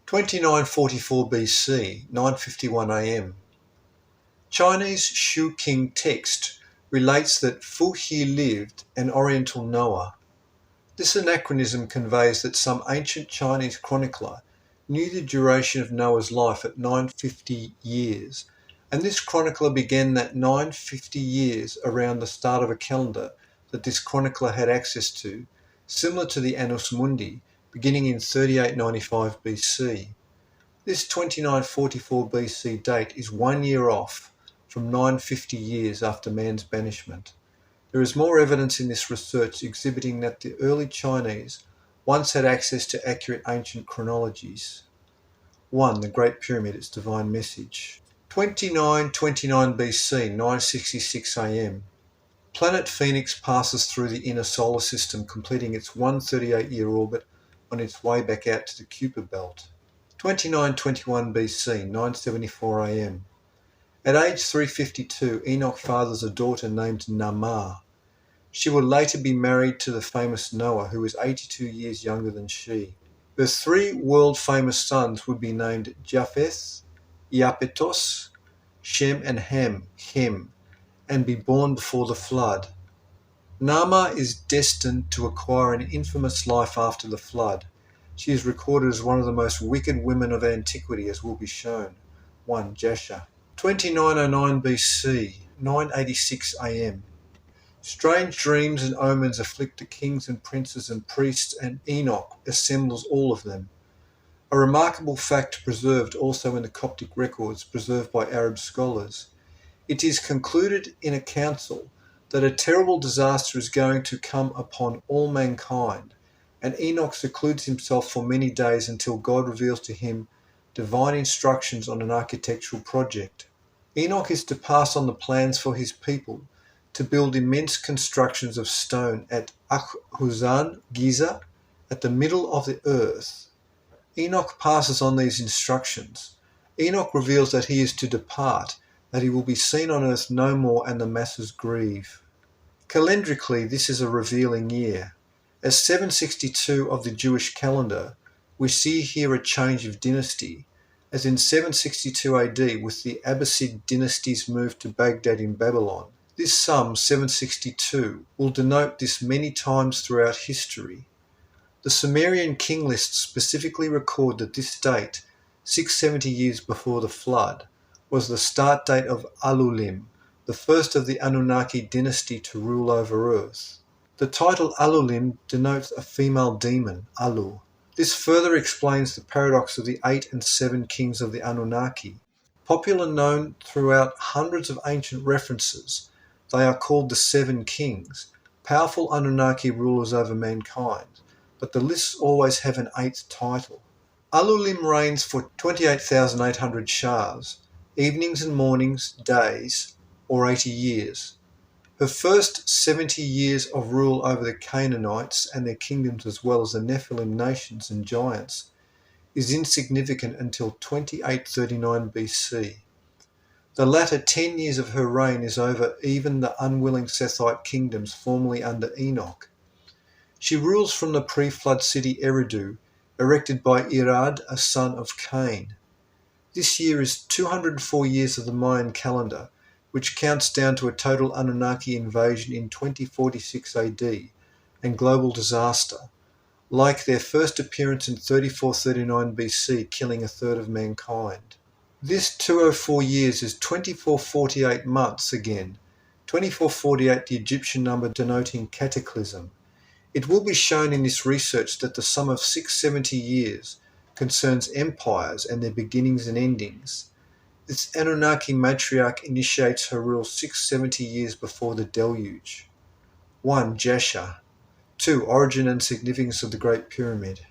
2944 BC, 9:51 AM. Chinese Shu King text relates that Fu He lived an Oriental Noah. This anachronism conveys that some ancient Chinese chronicler knew the duration of Noah's life at 950 years, and this chronicler began that 950 years around the start of a calendar that this chronicler had access to, similar to the Annus Mundi, beginning in 3895 BC. This 2944 BC date is 1 year off from 950 years after man's banishment. There is more evidence in this research exhibiting that the early Chinese once had access to accurate ancient chronologies. 1. The Great Pyramid, its divine message. 2929 BC, 9:66 AM. Planet Phoenix passes through the inner solar system, completing its 138-year orbit on its way back out to the Kuiper belt. 2921 BC, 9:74 AM. At age 352, Enoch fathers a daughter named Nama. She would later be married to the famous Noah, who was 82 years younger than she. The 3 world-famous sons would be named Japheth, Iapetos, Shem and Ham, and be born before the flood. Nama is destined to acquire an infamous life after the flood. She is recorded as one of the most wicked women of antiquity, as will be shown. 1 Jasher. 2909 BC, 9:86 AM. Strange dreams and omens afflict the kings and princes and priests, and Enoch assembles all of them. A remarkable fact preserved also in the Coptic records preserved by Arab scholars. It is concluded in a council that a terrible disaster is going to come upon all mankind, and Enoch secludes himself for many days until God reveals to him divine instructions on an architectural project. Enoch is to pass on the plans for his people to build immense constructions of stone at Akhuzan, Giza, at the middle of the earth. Enoch passes on these instructions. Enoch reveals that he is to depart, that he will be seen on earth no more, and the masses grieve. Calendrically, this is a revealing year. As 762 of the Jewish calendar, we see here a change of dynasty, as in 762 AD with the Abbasid dynasty's move to Baghdad in Babylon. This sum, 762, will denote this many times throughout history. The Sumerian king lists specifically record that this date, 670 years before the flood, was the start date of Alulim, the first of the Anunnaki dynasty to rule over Earth. The title Alulim denotes a female demon, Alu. This further explains the paradox of the 8 and 7 kings of the Anunnaki. Popular known throughout hundreds of ancient references, they are called the 7 kings, powerful Anunnaki rulers over mankind, but the lists always have an 8th title. Alulim reigns for 28,800 shahs, evenings and mornings, days, or 80 years. Her first 70 years of rule over the Canaanites and their kingdoms, as well as the Nephilim nations and giants, is insignificant until 2839 BC. The latter 10 years of her reign is over even the unwilling Sethite kingdoms formerly under Enoch. She rules from the pre-flood city Eridu, erected by Irad, a son of Cain. This year is 204 years of the Mayan calendar, which counts down to a total Anunnaki invasion in 2046 AD and global disaster, like their first appearance in 3439 BC, killing a third of mankind. This 204 years is 2448 months again, 2448 the Egyptian number denoting cataclysm. It will be shown in this research that the sum of 670 years concerns empires and their beginnings and endings. This Anunnaki matriarch initiates her rule 670 years before the deluge. 1 Jasher. 2 Origin and significance of the Great Pyramid.